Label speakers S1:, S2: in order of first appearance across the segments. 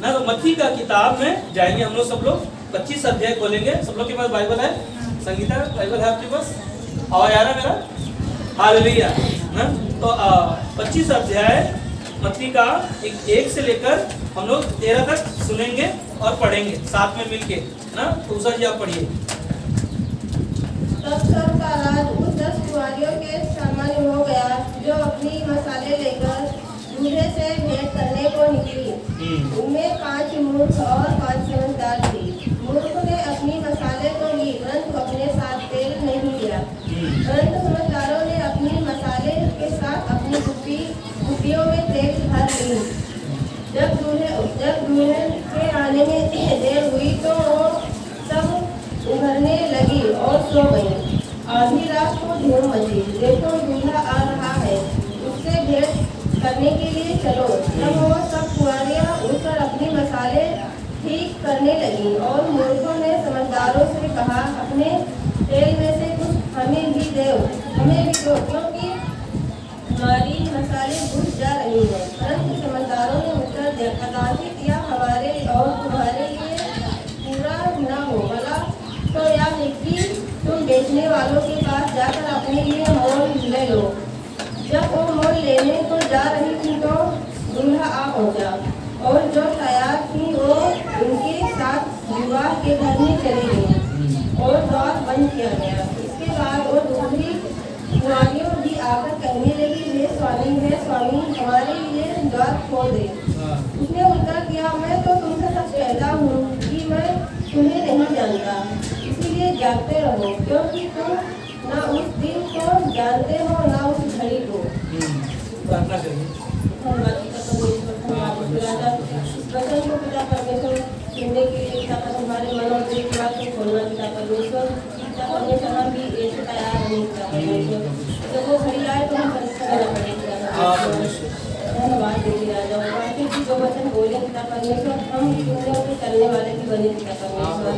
S1: ना। तो मत्ती का किताब में जाएंगे हम लोग, सब लोग 25 अध्याय खोलेंगे। सब लोग के पास बाइबल है? संगीता बाइबल है आपके पास? आवाज आ रहा मेरा? हालेलुया ना। तो 25 अध्याय मत्ती का 1 से लेकर हम लोग 13 तक सुनेंगे और पढ़ेंगे साथ में मिलके ना। तो उषा जी आप पढ़िए।
S2: तब स्वर्ग का राज उस 10 कुंवारियों के समान हो गया जो अपनी मसाले लेकर दूल्हे से भेंट करने को निकली। उनमें 5 मूर्ख और 5 समझदार थे। मूर्ख ने अपनी मसाले तो ली, परंतु अपने साथ तेल नहीं लिया। परंतु समझदारों ने अपनी मसाले के साथ अपनी कुप्पियों में तेल भर ली। जब दूल्हे के आने में देर हुई तो वो सब उभरने लगी और सो गई। आधी रात को धूम मची, देखो दूल्हा आ रहा है, उससे भेंट करने के लिए चलो। तब वो सब कुंवारियां उठकर अपनी मसाले ठीक करने लगी। और मूर्खों ने समझदारों से कहा, अपने तेल में से कुछ हमें भी दो, क्योंकि हमारी मसाले बुझ जा रही है। परंतु समझदारों ने उत्तर दिया, कदाचित यह हमारे और तुम्हारे लिए पूरा न हो, भला तो यह है कि तुम बेचने वालों के पास जाकर अपने लिए मोल ले लो। जब वो मोल लेने को जा रही थी तो दूल्हा आ पहुंचा, और जो तैयार थी वो उनके साथ विवाह के घर में चली गई और द्वार बंद किया गया। इसके बाद वो दूसरी कुंवारियों भी आकर कहने लगी, हे स्वामी, हमारे लिए द्वार खोल दे। उसने उत्तर दिया, मैं तो तुमसे सच कहता हूँ कि मैं तुम्हें नहीं जानता। इसीलिए जागते रहो, क्योंकि तुम ना उस दिन को जानते हो ना उस घड़ी को।
S1: प्रार्थना करिए।
S2: वचन को पिता परमेश्वर सुनने के लिए हमारे मन और दिल की बात को खोलना पिता परमेश्वर। हम भी ऐसे तैयार नहीं पिता परमेश्वर, जब वो घड़ी आए तो हम परीक्षा करना पड़ेगा। धन्यवाद देते राजा, बाकी की जो वचन बोले पिता परमेश्वर, हम सुनने और चलने वाले भी बने पिता परमेश्वर।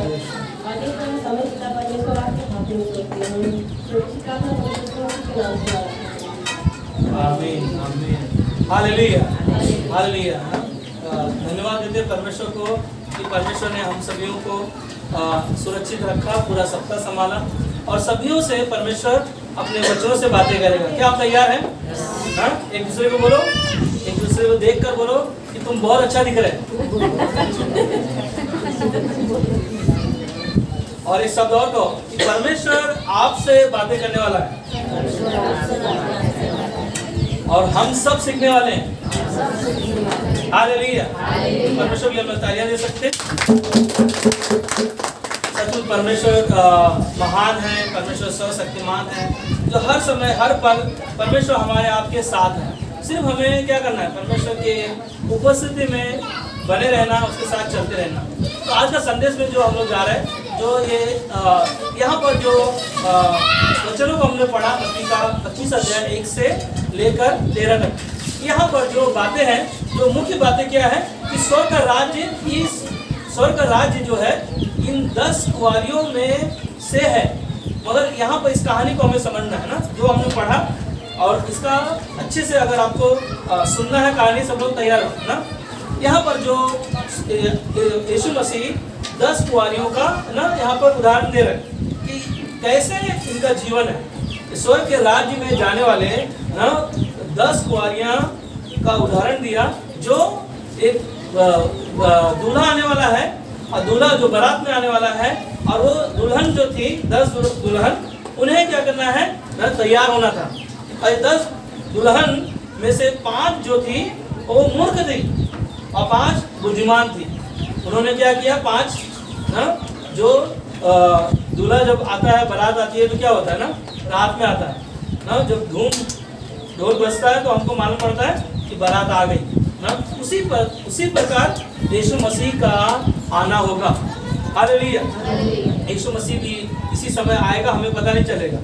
S2: आगे का समय पिता परमेश्वर आपके हाथों में सौंपती हूँ। सुरक्षित रखना परमेश्वर के नाम से।
S1: आमीन आमीन हालेलुया हालेलुया। धन्यवाद देते परमेश्वर को कि परमेश्वर ने हम सभी को सुरक्षित रखा, पूरा सप्ताह संभाला, और सभी से परमेश्वर अपने वचनों से बातें करेगा। क्या आप तैयार हैं? हाँ, एक दूसरे को बोलो, एक दूसरे को देख कर बोलो कि तुम बहुत अच्छा दिख रहे और इस शब्द और को कि परमेश्वर आपसे बातें करने वाला है और हम सब सीखने वाले हैं। हालेलुया। परमेश्वर के लिए हम तालियां दे सकते। सचमुच परमेश्वर महान है, परमेश्वर सर्वशक्तिमान है, जो हर समय हर पल परमेश्वर हमारे आपके साथ है। सिर्फ हमें क्या करना है? परमेश्वर के उपस्थिति में बने रहना, उसके साथ चलते रहना। तो आज का संदेश में जो हम लोग जा रहे हैं, जो ये यहाँ पर जो वचनों को हमने पढ़ा, मत्ती का 25 अध्याय 1 से लेकर 13 तक, यहाँ पर जो बातें हैं, जो मुख्य बातें क्या है कि स्वर्ग का राज्य जो है इन 10 कुंवारियों में से है। मगर यहाँ पर इस कहानी को हमें समझना है ना, जो हमने पढ़ा, और इसका अच्छे से अगर आपको सुनना है कहानी, सब लोग तैयार हो ना। यहाँ पर जो यीशु मसीह 10 कुंवारियों का ना यहाँ पर उदाहरण दे रहे हैं कि कैसे इनका जीवन है। स्वर्ग के राज्य में जाने वाले ना 10 कुंवारियाँ का उदाहरण दिया, जो एक दूल्हा आने वाला है, और दूल्हा जो बारात में आने वाला है, और वो दुल्हन जो थी 10 दुल्हन, उन्हें क्या करना है ना, तैयार होना था। और 10 दुल्हन में से 5 जो थी वो मूर्ख थी और 5 बुद्धिमान थी। उन्होंने क्या किया, 5 ना, जो दूल्हा जब आता है, बारात आती है तो क्या होता है ना, रात में आता है ना, जब ढोल बजता है तो हमको मालूम पड़ता है कि बारात आ गई ना। उसी प्रकार यीशु मसीह का आना होगा। हालेलुया। यीशु मसीह भी इसी समय आएगा, हमें पता नहीं चलेगा।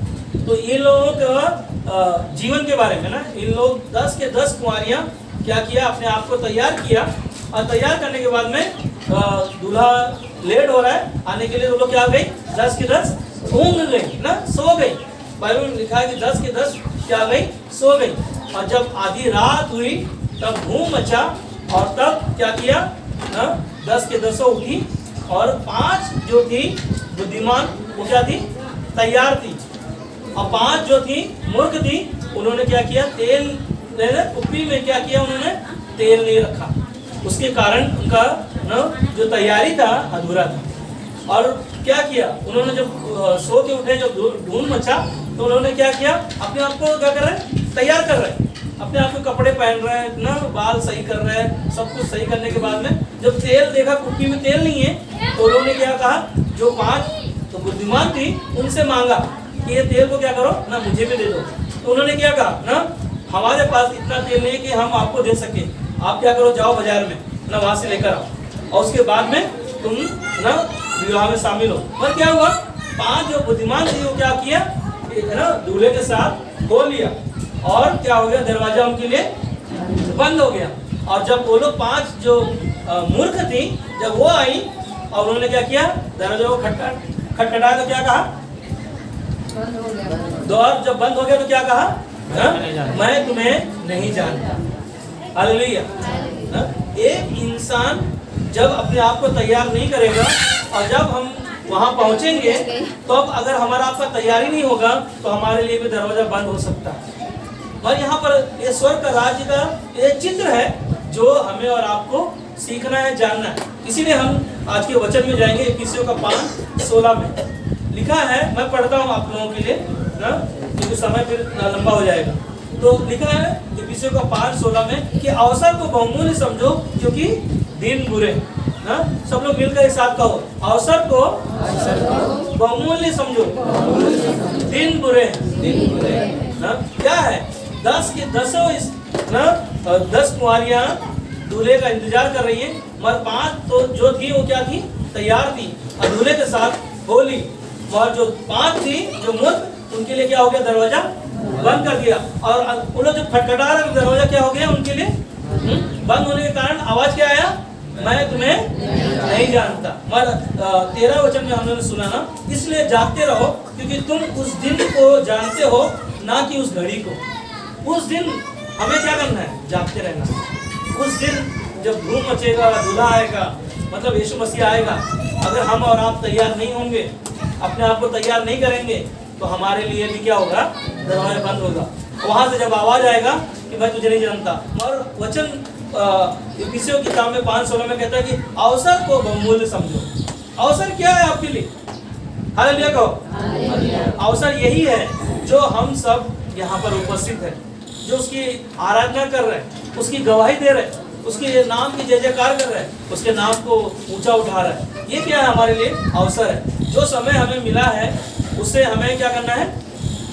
S1: तो ये लोगों का जीवन के बारे में ना, इन लोग 10 के 10 कुंवारियाँ क्या किया, अपने आप को तैयार किया, और तैयार करने के बाद में दूल्हा लेट हो रहा है आने के लिए, वो लोग क्या गई, 10 के 10 ऊँघ गई ना, सो गई। बाइबल में लिखा है कि 10 के 10 क्या गई, सो गई। और जब आधी रात हुई तब धूम मचा, और तब क्या किया, ना 10 के 10 उठी, और 5 जो थी बुद्धिमान वो क्या थी, तैयार थी, और 5 जो थी मूर्ख थी, उन्होंने क्या किया, तेल कुप्पी में क्या किया, उन्होंने तेल नहीं रखा, उसके कारण उनका ना जो तैयारी था अधूरा था। और क्या किया उन्होंने, जब सो के उठे, जब ढूंढ मचा, तो उन्होंने क्या किया, अपने आप को क्या कर रहे हैं, तैयार कर रहे हैं, अपने आप को कपड़े पहन रहे हैं ना, बाल सही कर रहे हैं, सब कुछ सही करने के बाद में जब तेल देखा कुप्पी में तेल नहीं है, तो उन्होंने क्या कहा, जो 5 तो बुद्धिमान थी उनसे मांगा कि ये तेल को क्या करो ना, मुझे भी दे दो। तो उन्होंने क्या कहा ना, हमारे पास इतना तेल नहीं है कि हम आपको दे सके, आप क्या करो, जाओ बाजार में ना, वहां से लेकर आओ, और उसके बाद में तुम ना विवाह में शामिल हो। पर क्या हुआ, 5 जो बुद्धिमान थी वो क्या किया, ना दूल्हे के साथ खो लिया, और क्या हो गया, दरवाजा उनके लिए बंद हो गया। और जब वो लोग 5 जो मूर्ख थी, जब वो आई और उन्होंने क्या किया, दरवाजा को खटखटाया, तो क्या कहा, द्वार जब बंद हो गया तो क्या कहा, मैं तुम्हें नहीं जानता। हालेलुया। एक इंसान जब अपने आप को तैयार नहीं करेगा, और जब हम वहां पहुंचेंगे, तो अब अगर हमारा आपका तैयारी नहीं होगा, तो हमारे लिए भी दरवाजा बंद हो सकता है। और यहाँ पर ये स्वर्ग का राज्य का एक चित्र है, जो हमें और आपको सीखना है, जानना है। इसीलिए हम आज के वचन में जाएंगे। इफिसियों का 5:16 में लिखा है, मैं पढ़ता हूँ आप लोगों के लिए ना, क्योंकि समय फिर लंबा हो जाएगा। तो लिखा है इफिसियों का 5:16 में कि अवसर को बहुमूल्य समझो, क्योंकि दिन बुरे। ना सब लोग मिलकर एक साथ कहो, अवसर को बहुमूल्य समझो, दिन बुरे। ना क्या है, 10 के 10 कुंवारियां दूल्हे का इंतजार कर रही है, मगर 5 तो जो थी वो क्या थी, तैयार थी, और दूल्हे के साथ होली। और जो 5 थी जो मूर्ख, उनके लिए क्या हो गया, दरवाजा बंद कर दिया। और उन लोग जब खटखटा रहे, दरवाजा क्या हो गया उनके लिए, बंद होने के कारण आवाज क्या आया, मैं तुम्हें नहीं जानता। मगर 13 वचन में हमने सुना ना, इसलिए जागते रहो, क्योंकि तुम उस दिन को जानते हो, ना कि उस घड़ी को। उस दिन हमें क्या करना है, जागते रहना। उस दिन जब धूम मचेगा, दूल्हा आएगा, मतलब यीशु मसीह आएगा, अगर हम और आप तैयार नहीं होंगे, अपने आप को तैयार नहीं करेंगे, तो हमारे लिए भी क्या होगा, दरवाजा बंद होगा। वहां से जब आवाज आएगा कि मैं तुझे नहीं जानता। और वचन इफिसियों की किताब में 5:16 में कहता है कि अवसर को बहुमूल्य समझो। अवसर क्या है आपके लिए, हालेलुया कहो। अवसर यही है जो हम सब यहाँ पर उपस्थित है, जो उसकी आराधना कर रहे हैं, उसकी गवाही दे रहे हैं, उसके नाम की जय जयकार कर रहे हैं, उसके नाम को ऊंचा उठा रहे हैं। ये क्या है, हमारे लिए अवसर है। जो समय हमें मिला है, उससे हमें क्या करना है,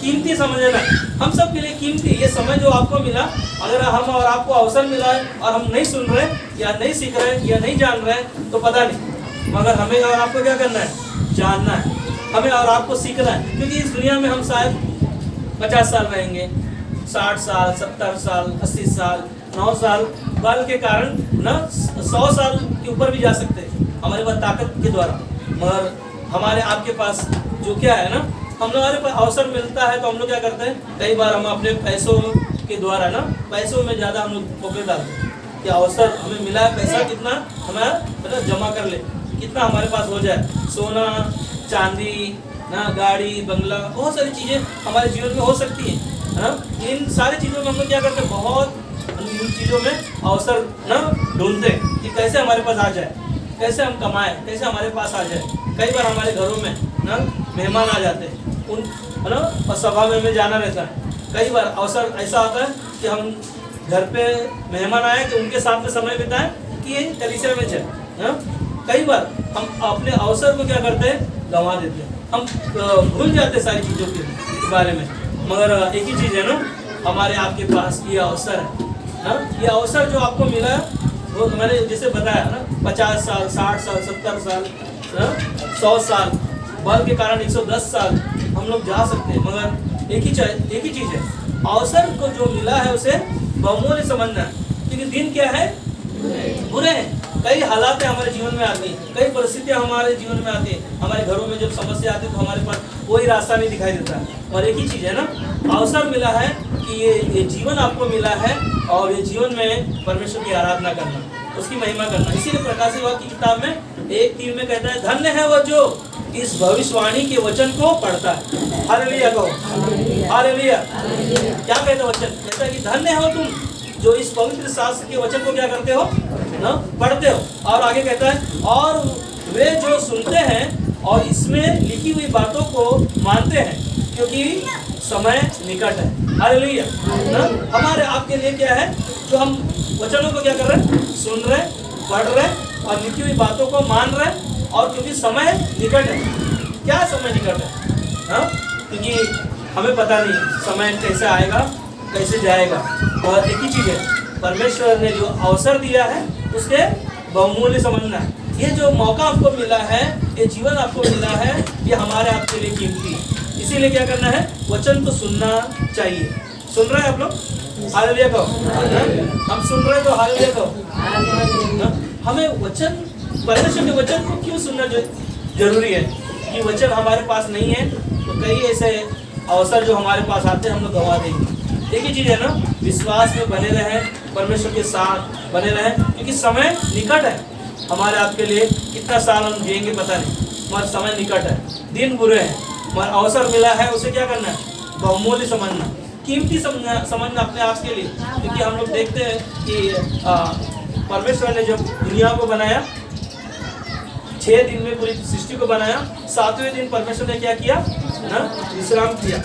S1: कीमती समझना है। हम सब के लिए कीमती ये समय जो आपको मिला, अगर हम और आपको अवसर मिला है और हम नहीं सुन रहे, या नहीं सीख रहे, या नहीं जान रहे, तो पता नहीं। मगर हमें और आपको क्या करना है, जानना है, हमें और आपको सीखना है। क्योंकि इस दुनिया में हम शायद 50 साल रहेंगे, 60 साल, 70 साल, 80 साल, 9 साल, बल के कारण ना 100 साल के ऊपर भी जा सकते हैं हमारे पास ताकत के द्वारा। मगर हमारे आपके पास जो क्या है ना, हम लोग हमारे पास अवसर मिलता है, तो हम लोग क्या करते हैं, कई बार हम अपने पैसों के द्वारा ना, पैसों में ज़्यादा हम लोग फोकस डालते हैं कि अवसर हमें मिला है, पैसा कितना हमारा मतलब जमा कर ले, कितना हमारे पास हो जाए, सोना चांदी ना, गाड़ी बंगला, बहुत सारी चीज़ें हमारे जीवन में हो सकती हैं ना। इन सारी चीज़ों में हम लोग क्या करते हैं, बहुत इन चीज़ों में अवसर ना ढूंढते हैं कि कैसे हमारे पास आ जाए, कैसे हम कमाएं, कैसे हमारे पास आ जाए। कई बार हमारे घरों में ना मेहमान आ जाते हैं, उन है ना, और सभा में जाना रहता है। कई बार अवसर ऐसा होता है कि हम घर पे मेहमान आए कि उनके साथ में समय बिताएं कि ये कलीसिया में चले ना। कई बार हम अपने अवसर को क्या करते हैं, गंवा देते हैं, हम भूल जाते हैं सारी चीज़ों के बारे में। मगर एक ही चीज़ है ना, हमारे आपके पास ये अवसर है ना। ये अवसर जो आपको मिला है, वो मैंने जैसे बताया ना, 50 साल, 60 साल, 70 साल, 100 साल, बल के कारण 110 साल हम लोग जा सकते हैं। मगर एक ही चीज़ है, अवसर को जो मिला है उसे बहुमूल्य समझना है। क्योंकि दिन क्या है, बुरे हैं। कई हालात हमारे जीवन में आती हैं, कई परिस्थितियां हमारे जीवन में आती हैं, हमारे घरों में जब समस्या आती है तो हमारे पास कोई रास्ता नहीं दिखाई देता है। और एक ही चीज़ है ना, अवसर मिला है कि ये जीवन आपको मिला है, और ये जीवन में परमेश्वर की आराधना करना, उसकी महिमा करना। इसीलिए प्रकाशित वाक्य की किताब में 1:3 में कहता है, धन्य है वो जो इस भविष्यवाणी के वचन को पढ़ता है। हालेलुया कहो, हालेलुया। क्या कहता है वचन? कहता है कि धन्य हो तुम जो इस पवित्र शास्त्र के वचन को क्या करते हो ना, पढ़ते हो। और आगे कहता है, और वे जो सुनते हैं और इसमें लिखी हुई बातों को मानते हैं, क्योंकि समय निकट है। हालेलुया ना। हमारे आपके लिए क्या है, जो हम वचनों को क्या कर रहे हैं, सुन रहे, पढ़ रहे और लिखी हुई बातों को मान रहे, और क्योंकि समय निकट है। क्या समय निकट है ना? क्योंकि हमें पता नहीं समय कैसे आएगा, कैसे जाएगा। और एक ही चीज़ है, परमेश्वर ने जो अवसर दिया है उसके बहुमूल्य समझना है। ये जो मौका आपको मिला है, ये जीवन आपको मिला है, ये हमारे आपके लिए कीमती है। इसीलिए क्या करना है, वचन को सुनना चाहिए। सुन रहे हैं आप लोग? हालेलुया कहो। हम सुन रहे हैं तो हालेलुया कहो। हमें वचन, परमेश्वर के वचन को क्यों सुनना जरूरी है? कि वचन हमारे पास नहीं है तो कई ऐसे अवसर जो हमारे पास आते हैं हम लोग गंवा देंगे। एक ही चीज़ है ना, विश्वास में बने रहें, परमेश्वर के साथ बने रहें, क्योंकि समय निकट है हमारे आपके लिए। कितना साल हम जिएंगे पता नहीं, मगर समय निकट है, दिन बुरे हैं, मगर अवसर मिला है, उसे क्या करना है, बहुमूल्य समझना, कीमती समझना अपने आप के लिए। क्योंकि हम लोग देखते हैं कि परमेश्वर ने जब दुनिया को बनाया, 6 दिन में पूरी सृष्टि को बनाया, 7वें दिन परमेश्वर ने क्या किया ना, विश्राम किया।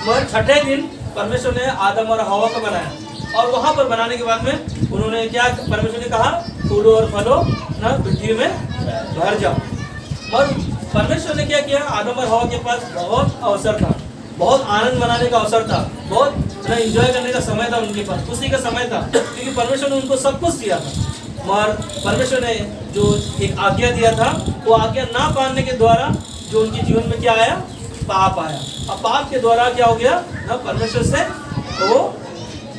S1: मगर 6ठे दिन परमेश्वर ने आदम और हवा को बनाया, और वहाँ पर बनाने के बाद में उन्होंने क्या, परमेश्वर ने कहा फूलो और फलो ना पृथ्वी में भर जाओ। मगर परमेश्वर ने क्या किया, आदम और हवा के पास बहुत अवसर था, बहुत आनंद मनाने का अवसर था, बहुत ना एंजॉय करने का समय था उनके पास, खुशी का समय था, क्योंकि परमेश्वर ने उनको सब कुछ दिया था। मगर परमेश्वर ने जो एक आज्ञा दिया था, वो आज्ञा ना पालने के द्वारा जो उनके जीवन में क्या आया, पाप आया। अब पाप के द्वारा क्या हो गया ना, परमेश्वर से वो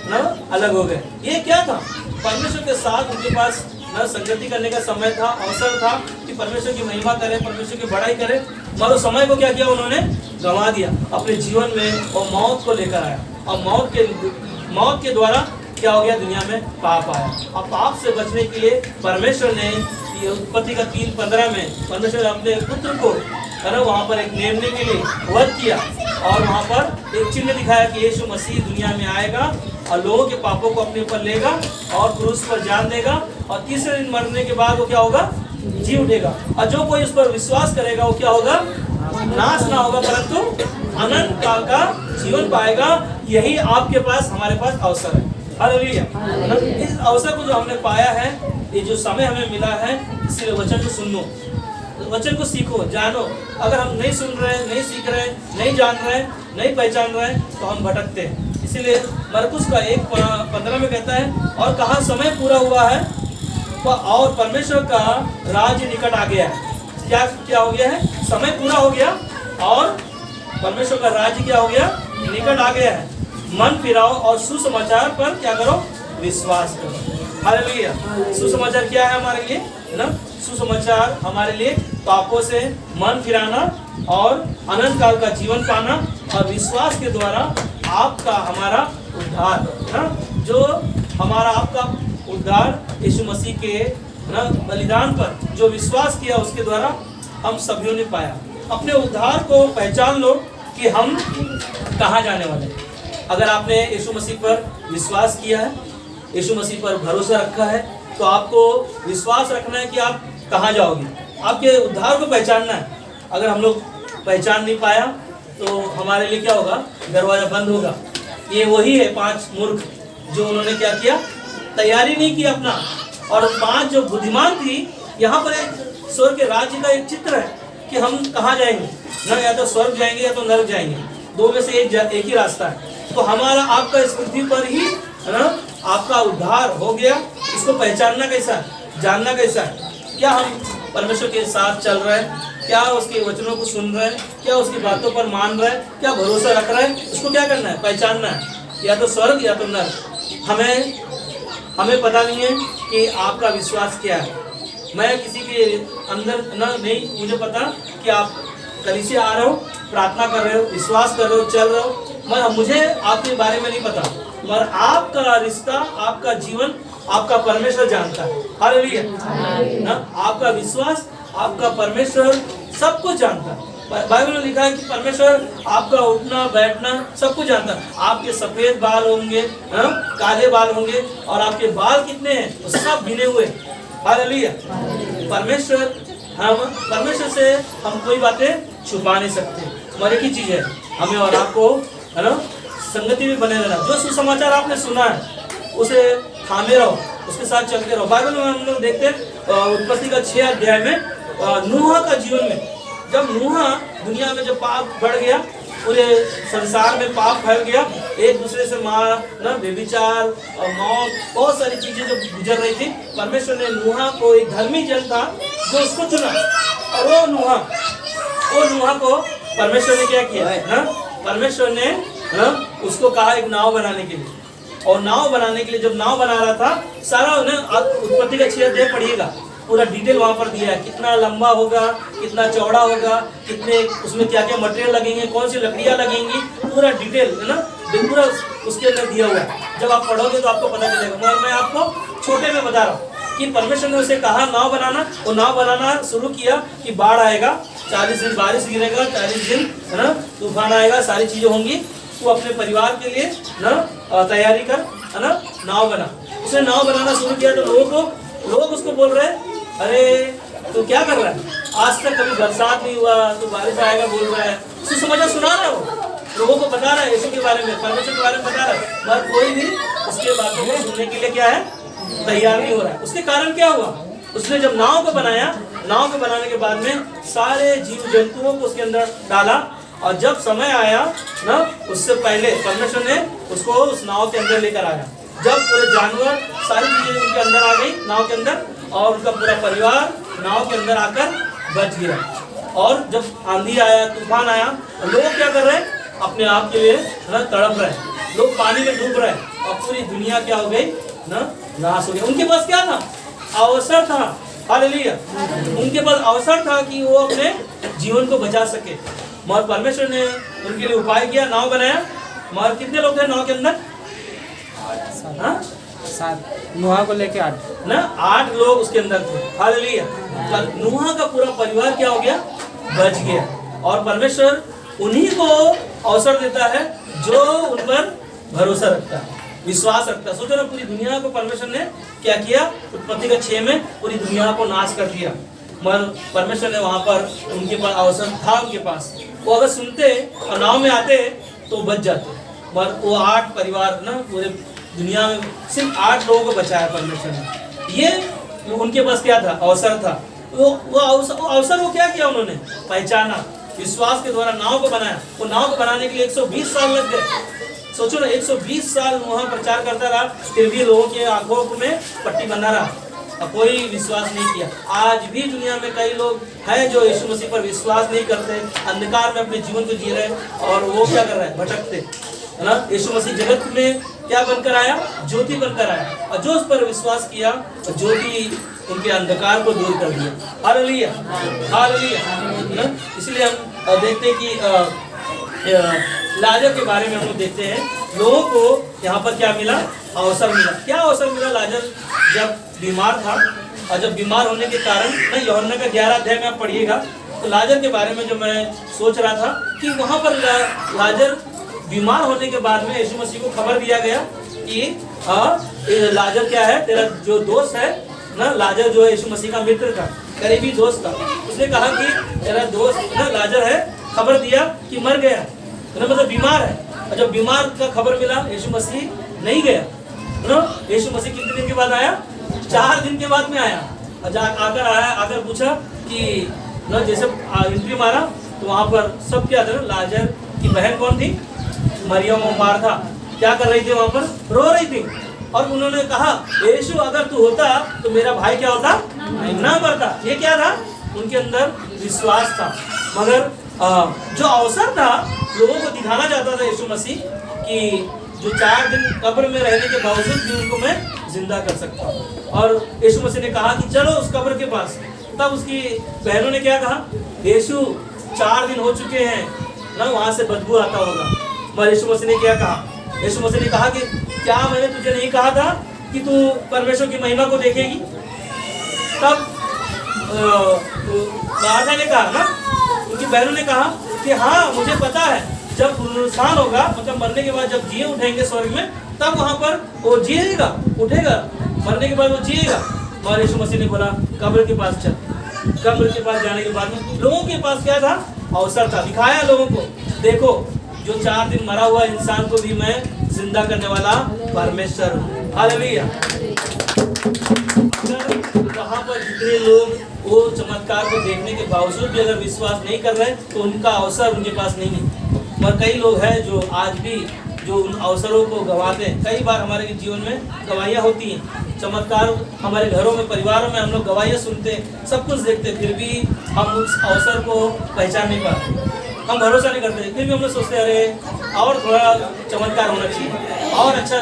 S1: ना अलग हो गए। ये क्या था, परमेश्वर के साथ उनके पास ना संगति करने का समय था, अवसर था कि परमेश्वर की महिमा करें, परमेश्वर की बड़ाई करें। मगर उस समय को क्या किया, उन्होंने गंवा दिया अपने जीवन में, और मौत को लेकर आया। और मौत के द्वारा क्या हो गया, दुनिया में पाप आया। अब पाप से बचने के लिए परमेश्वर ने ये उत्पत्ति का 3:15 में परमेश्वर अपने पुत्र को है ना वहाँ पर एक नेमने के लिए वध किया, और वहाँ पर एक चिन्ह दिखाया कि यीशु मसीह दुनिया में आएगा और लोगों के पापों को अपने ऊपर लेगा और क्रूस पर जान देगा, और तीसरे दिन मरने के बाद वो क्या होगा, जी उठेगा। और जो कोई उस पर विश्वास करेगा वो क्या होगा, नाश ना होगा परंतु अनंत काल का जीवन पाएगा। यही आपके पास, हमारे पास अवसर है। हालेलुया। इस अवसर को जो हमने पाया है, ये जो समय हमें मिला है, इसलिए वचन को सुनो, वचन को सीखो, जानो। अगर हम नहीं सुन रहे, नहीं सीख रहे, नहीं जान रहे, नहीं पहचान रहे, तो हम भटकते हैं। इसीलिए मरकुस का 1:15 में कहता है, और कहा समय पूरा हुआ है और परमेश्वर का राज्य निकट आ गया है। क्या हो गया है, समय पूरा हो गया और परमेश्वर का राज्य क्या हो गया, निकट आ गया है। मन फिराओ और सुसमाचार पर क्या करो, विश्वास करो। हालेलुया। सुसमाचार क्या है हमारे लिए ना, सुसमाचार हमारे लिए पापों से मन फिराना और अनंत काल का जीवन पाना, और विश्वास के द्वारा आपका हमारा उद्धार ना, जो हमारा आपका उद्धार यीशु मसीह के ना बलिदान पर जो विश्वास किया, उसके द्वारा हम सभी ने पाया। अपने उद्धार को पहचान लो कि हम कहाँ जाने वाले हैं। अगर आपने यीशु मसीह पर विश्वास किया है, यीशु मसीह पर भरोसा रखा है, तो आपको विश्वास रखना है कि आप कहाँ जाओगे, आपके उद्धार को पहचानना है। अगर हम लोग पहचान नहीं पाया तो हमारे लिए क्या होगा, दरवाज़ा बंद होगा। ये वही है 5 मूर्ख जो उन्होंने क्या किया, तैयारी नहीं की अपना, और 5 जो बुद्धिमान थी। यहाँ पर एक स्वर्ग के राज्य का एक चित्र है कि हम कहाँ जाएंगे ना, या तो स्वर्ग जाएंगे या तो नरक जाएंगे, दो में से एक ही रास्ता है। तो हमारा आपका इस पृथ्वी पर ही है ना आपका उद्धार हो गया। इसको पहचानना कैसा है, जानना कैसा है, क्या हम परमेश्वर के साथ चल रहे हैं, क्या उसके वचनों को सुन रहे हैं, क्या उसकी बातों पर मान रहे हैं, क्या भरोसा रख रहे हैं, उसको क्या करना है, पहचानना है। या तो स्वर्ग या तो नरक। हमें पता नहीं है कि आपका विश्वास क्या है। मैं किसी के अंदर नहीं, मुझे पता कि आप कलीसिया आ रहे हो, प्रार्थना कर रहे हो, विश्वास कर रहे हो, चल रहे हो, मगर मुझे आपके बारे में नहीं पता। मगर आपका रिश्ता, आपका जीवन आपका परमेश्वर जानता है। हालेलुया। ना आपका विश्वास, आपका परमेश्वर सब कुछ जानता है। बाइबल में लिखा है कि परमेश्वर आपका उठना बैठना सब कुछ जानता है। आपके सफेद बाल होंगे, काले बाल होंगे, और आपके बाल कितने हैं वो सब गिने हुए। हालेलुया। परमेश्वर से हम कोई बातें छुपा नहीं सकते। हमारी एक ही चीज है, हमें और आपको है ना संगति में बने रहना। जो सुसमाचार आपने सुना है उसे थामे रहो, उसके साथ चलते रहो। बाइबल में हम लोग देखते हैं उत्पत्ति का 6 अध्याय में नूह का जीवन में, जब नूह दुनिया में जब पाप बढ़ गया, पूरे संसार में पाप फैल गया, एक दूसरे से मारना, व्यभिचार और मौत, बहुत सारी चीजें जो गुजर रही थी, परमेश्वर ने नूह को, एक धर्मी जन था जो उसको चुना, और वो नूह को परमेश्वर ने क्या किया ना, परमेश्वर ने उसको कहा एक नाव बनाने के लिए। और नाव बनाने के लिए जब नाव बना रहा था, सारा उन्हें उत्पत्ति का 6 अध्याय पढ़िएगा, पूरा डिटेल वहाँ पर दिया है, कितना लंबा होगा, कितना चौड़ा होगा, कितने उसमें क्या क्या मटेरियल लगेंगे, कौन सी लकड़ियाँ लगेंगी, पूरा डिटेल है ना, पूरा उसके अंदर दिया हुआ है। जब आप पढ़ोगे तो आपको पता चलेगा। मगर मैं आपको छोटे में बता रहा हूँ कि परमेश्वर ने उसे कहा नाव बनाना, वो नाव बनाना शुरू किया कि बाढ़ आएगा, 40 दिन बारिश गिरेगा, 40 दिन है ना तूफान आएगा, सारी चीजें होंगी, तो अपने परिवार के लिए ना तैयारी कर, है ना। नाव बना, उसने नाव बनाना शुरू किया तो लोग उसको बोल रहे हैं, अरे तू क्या कर रहा है, आज तक कभी बरसात नहीं हुआ, तो बारिश आएगा बोल रहा है। सुसमाचार सुना रहा है, वो लोगों को बता रहा है यीशु के बारे में, परमेश्वर के बारे में बता रहा है, मगर कोई भी उसके बातों को सुनने के लिए क्या है, तैयार नहीं हो रहा है। उसके कारण क्या हुआ, उसने जब नाव को बनाया, नाव को बनाने के बाद में सारे जीव जंतुओं को उसके अंदर डाला, और जब समय आया ना, उससे पहले परमेश्वर ने उसको उस नाव के अंदर लेकर आया। जब पूरे जानवर सारी चीजें उनके अंदर आ गई नाव के अंदर, और उनका पूरा परिवार नाव के अंदर आकर बच गया। और जब आंधी आया, तूफान आया, लोग क्या कर रहे हैं, अपने आप के लिए ना तड़प रहे हैं, लोग पानी में डूब रहे हैं, और पूरी दुनिया क्या हो गई ना, नाश हो गई। उनके पास क्या था, अवसर था। हालेलुया। उनके पास अवसर था कि वो अपने जीवन को बचा सके, मगर परमेश्वर ने उनके लिए उपाय किया, नाव बनाया। मगर कितने लोग थे नाव के अंदर,
S3: 7 नूह को लेके 8
S1: ना, 8 लोग उसके अंदर थे। हालेलुया। नूह का पूरा परिवार क्या हो गया, बच गया। और परमेश्वर उन्हीं को अवसर देता है जो उन पर भरोसा रखता है, विश्वास रखता है। सोचो ना, पूरी दुनिया को परमेश्वर ने क्या किया, उत्पत्ति का 6 में पूरी दुनिया को नाश कर दिया, मगर परमेश्वर ने वहां पर उनके पास अवसर था, उनके पास वो अगर सुनते और नाव में आते तो बच जाते। मगर वो 8 परिवार ना, पूरे दुनिया में सिर्फ 8 लोगों को बचाया परमेश्वर ने। ये उनके पास क्या था, अवसर था। वो अवसर वो क्या किया, उन्होंने पहचाना, विश्वास के द्वारा नाव को बनाया। वो नाव को बनाने के लिए 120 साल लग गए। सोचो ना, 120 साल वहाँ प्रचार करता रहा, फिर भी लोगों के आंखों में पट्टी बंधा रहा, कोई विश्वास नहीं किया। आज भी दुनिया में कई लोग हैं जो यीशु मसीह पर विश्वास नहीं करते, अंधकार में अपने जीवन को जी रहे हैं, और वो क्या कर रहे हैं, भटकते, है ना। यीशु मसीह जगत में क्या बनकर आया, ज्योति बनकर आया, और जो उस पर विश्वास किया, ज्योति उनके अंधकार को दूर कर दिया। Hallelujah, hallelujah. इसलिए हम देखते हैं कि लाजर के बारे में हम लोग देखते हैं, लोगों को यहाँ पर क्या मिला, अवसर मिला। क्या अवसर मिला, लाजर जब बीमार था, और जब बीमार होने के कारण ना, यूहन्ना का 11 अध्याय में आप पढ़िएगा, तो लाजर के बारे में जो मैं सोच रहा था कि वहाँ पर लाजर बीमार होने के बाद में यीशु मसीह को खबर दिया गया कि लाजर क्या है, तेरा जो दोस्त है ना, लाजर जो है यीशु मसीह का मित्र था, करीबी दोस्त था, उसने कहा कि तेरा दोस्त ना लाजर है, खबर दिया कि मर गया, ना, मतलब बीमार है। और जब बीमार का खबर मिला, यीशु मसीह नहीं गया ना। यीशु मसीह कितने दिन के बाद आया, 4 दिन के बाद में आया, और आकर पूछा कि ना, जैसे एंट्री मारा तो वहाँ पर सब क्या था, लाजर की बहन कौन थी, मरियम और मार्था, क्या कर रही थी, वहाँ पर रो रही थी। और उन्होंने कहा, यीशु अगर तू होता तो मेरा भाई क्या होता, ना मरता। ये क्या था, उनके अंदर विश्वास था। मगर जो अवसर था, लोगों को दिखाना चाहता था यीशु मसीह कि जो 4 दिन कब्र में रहने के बावजूद भी उनको मैं जिंदा कर सकता हूँ। और यीशु मसीह ने कहा कि चलो उस कब्र के पास। तब उसकी बहनों ने क्या कहा, यीशु 4 दिन हो चुके हैं ना, वहाँ से बदबू आता होगा। मगर यीशु मसीह ने क्या कहा, यीशु मसीह ने कहा कि क्या मैंने तुझे नहीं कहा था कि तू परमेश्वर की महिमा को देखेगी? तब मार्था ने कहा ना, उनकी बहनों ने कहा कि हाँ मुझे पता है, जब पुनरुत्थान होगा, मतलब मरने के बाद जब जिए उठेंगे स्वर्ग में, तब वहां पर वो जिएगा, उठेगा, मरने के बाद वो जिएगा। और यीशु मसीह ने बोला कब्र के पास चल। कब्र के पास जाने के बाद में लोगों के पास क्या था? अवसर था, दिखाया लोगों को, देखो जो 4 दिन मरा हुआ इंसान को भी मैं जिंदा करने वाला परमेश्वर हूँ। हालेलुया। वहाँ पर जितने लोग वो चमत्कार को देखने के बावजूद भी अगर विश्वास नहीं कर रहे, तो उनका अवसर उनके पास नहीं है। और कई लोग हैं जो आज भी जो उन अवसरों को गंवाते हैं। कई बार हमारे जीवन में गवाहियाँ होती हैं, चमत्कार हमारे घरों में, परिवारों में हम लोग गवाहियाँ सुनते हैं, सब कुछ देखते हैं, फिर भी हम उस अवसर को पहचान नहीं पाते, हम भरोसा नहीं करते। फिर भी हम लोग सोचते हैं अरे और थोड़ा चमत्कार होना चाहिए, और अच्छा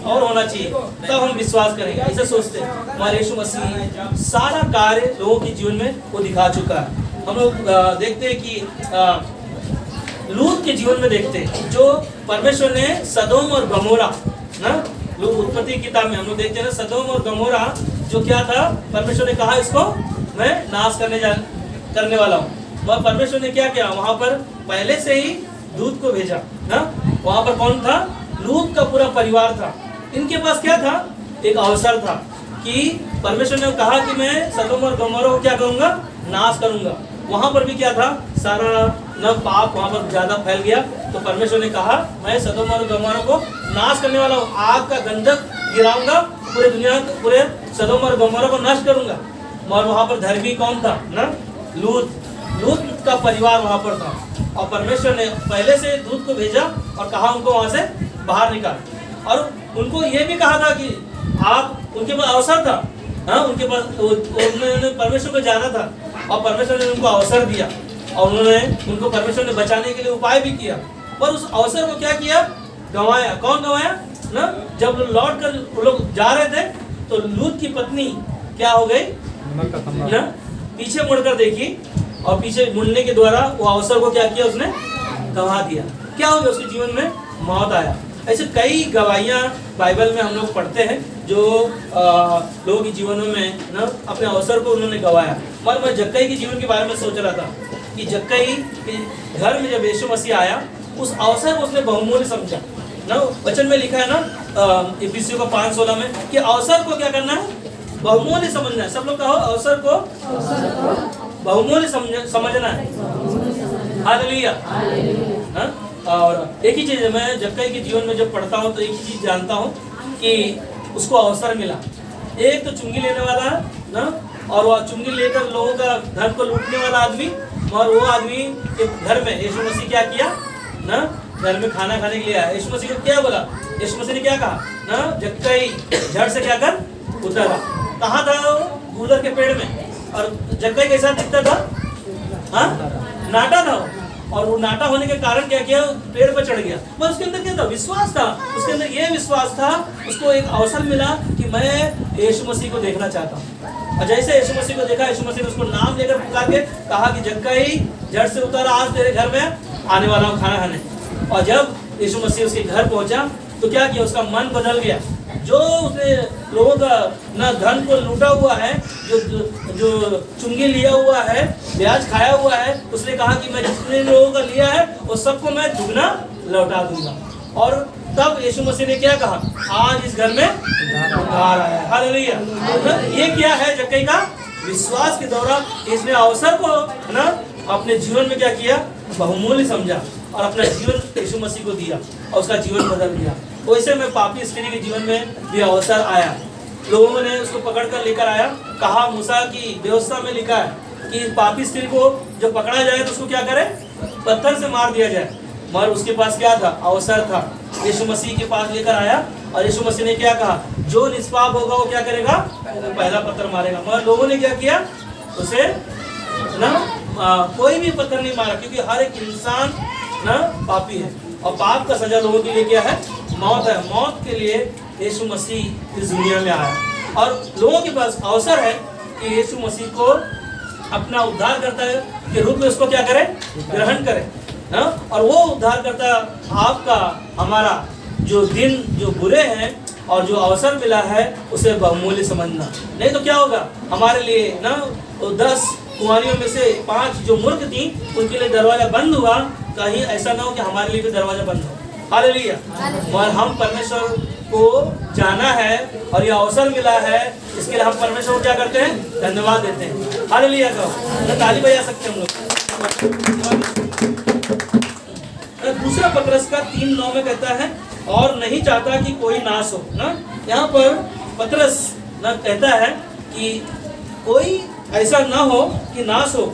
S1: और होना चाहिए, तब हम विश्वास करेंगे, ऐसा सोचते हैं। हमारे यीशु मसीह सारा कार्य लोगों के जीवन में वो दिखा चुका है। हम लोग देखते हैं कि लूत के जीवन में देखते हैं, जो परमेश्वर ने सदोम और गमोरा ना, लोग उत्पत्ति किताब में हम लोग देखते हैं ना, सदोम और गमोरा जो क्या था, परमेश्वर ने कहा इसको मैं नाश करने वाला हूँ। वह परमेश्वर ने क्या किया, वहां पर पहले से ही दूत को भेजा ना। वहां पर कौन था? लूत का पूरा परिवार था। इनके पास क्या था? एक अवसर था कि परमेश्वर ने कहा कि मैं सदोम और गमोरा को क्या करूंगा? नाश करूंगा। वहां पर भी क्या था? सारा न पाप वहां पर ज्यादा फैल गया, तो परमेश्वर ने कहा मैं सदोम और गमोरा को नाश करने वाला हूँ, आग का गंधक गिराऊंगा, पूरे दुनिया पूरे सदोम और गमोरा को नष्ट करूंगा। और वहां पर धर्मी कौन था ना? लूत का परिवार वहां पर था। और परमेश्वर ने पहले से दूत को भेजा और कहा उनको वहां से बाहर निकाल, और उनको ये भी कहा था कि आप, उनके पास अवसर था, हाँ उनके पास, उन्होंने परमेश्वर को जाना था और परमेश्वर ने उनको अवसर दिया, और उन्होंने उनको परमेश्वर ने बचाने के लिए उपाय भी किया, पर उस अवसर को क्या किया? गंवाया। कौन गंवाया ना? जब लौट कर वो लोग जा रहे थे, तो लूत की पत्नी क्या हो गई ना? पीछे मुड़कर देखी, और पीछे मुड़ने के द्वारा वो अवसर को क्या किया? उसने गंवा दिया। क्या हो गया? उसके जीवन में मौत आया। ऐसे कई गवाहियाँ बाइबल में हम लोग पढ़ते हैं, जो लोगों के जीवनों में ना अपने अवसर को उन्होंने गंवाया। और मैं जक्कई के जीवन के बारे में सोच रहा था कि जक्कई के घर में जब यीशु मसीह आया, उस अवसर को उसने बहुमूल्य समझा ना। वचन में लिखा है ना इफिसियों का 5:16 में कि अवसर को क्या करना है? बहुमूल्य समझना है। सब लोग कहो अवसर को बहुमूल्य समझना है। हालेलुया। हाँ? और एक ही चीज है, मैं जक्कई के जीवन में जब पढ़ता हूँ तो एक ही चीज जानता हूँ कि उसको अवसर मिला। एक तो चुंगी लेने वाला है ना, और वह चुंगी लेकर लोगों का धन को लूटने वाला आदमी, और वो आदमी के घर में यीशु मसीह क्या किया ना? घर में खाना खाने के लिए आया। यीशु मसीह को क्या बोला? यीशु मसीह ने क्या कहा ना? जक्कई झट से क्या कर उतरा। कहाँ था वो? गूलर के पेड़ में। और जक्कई कैसा दिखता था? हाँ, नाटा था। और वो नाटा होने के कारण क्या किया? पेड़ पर चढ़ गया। पर उसके अंदर क्या था? विश्वास था। उसके अंदर ये विश्वास था, उसको एक अवसर मिला कि मैं यीशु मसीह को देखना चाहता हूँ। और जैसे यीशु मसीह को देखा, यीशु मसीह ने उसको नाम लेकर पुकार के कहा कि जक्कई झट से उतर, आज तेरे घर में आने वाला हूँ खाना खाने। और जब यीशु मसीह उसके घर पहुंचा तो क्या किया? उसका मन बदल गया। जो उसने लोगों का ना धन को लूटा हुआ है, जो चुंगी लिया हुआ है, ब्याज खाया हुआ है, उसने कहा कि मैं जितने लोगों का लिया है वो सबको मैं दुगना लौटा दूंगा। और तब यीशु मसीह ने क्या कहा? आज इस घर में उद्धार आया। हालेलुया। ये क्या है? जक्कई का विश्वास के दौरान इसने अवसर को ना अपने जीवन में क्या किया? बहुमूल्य समझा और अपना जीवन यीशु मसीह को दिया, और उसका जीवन बदल गया। वैसे में पापी स्त्री के जीवन में भी अवसर आया। लोगों ने उसको पकड़ कर लेकर आया, कहा मूसा की व्यवस्था में लिखा है कि पापी स्त्री को जब पकड़ा जाए तो उसको क्या करे? पत्थर से मार दिया जाए। मगर उसके पास क्या था? अवसर था। यीशु मसीह के पास लेकर आया, और यीशु मसीह ने क्या कहा? जो निष्पाप होगा वो क्या करेगा? पहला पत्थर मारेगा। मगर लोगों ने क्या किया? उसे ना कोई भी पत्थर नहीं मारा, क्योंकि हर एक इंसान ना पापी है, और पाप का सजा लोगों के लिए क्या है? मौत है। मौत के लिए यीशु मसीह इस दुनिया में आया, और लोगों के पास अवसर है कि यीशु मसीह को अपना उद्धारकर्ता के रूप में उसको क्या करे? ग्रहण करे। और वो उद्धारकर्ता आपका, हमारा जो दिन जो बुरे हैं और जो अवसर मिला है उसे बहुमूल्य समझना। नहीं तो क्या होगा हमारे लिए ना, वो 10 कुंवारियों में से 5 जो मूर्ख थी उनके लिए दरवाजा बंद हुआ, कहीं ऐसा ना हो कि हमारे लिए भी दरवाजा बंद हो। हालेलुया। और हम परमेश्वर को जाना है और ये अवसर मिला है, इसके लिए हम परमेश्वर को क्या करते हैं, धन्यवाद देते हैं। हालेलुया कहो, ताली बजा सकते हैं हम लोग। दूसरा पतरस का 3:9 में कहता है और नहीं चाहता कि कोई नाश हो ना। यहाँ पर पतरस ना कहता है कि कोई ऐसा ना हो कि नाश हो,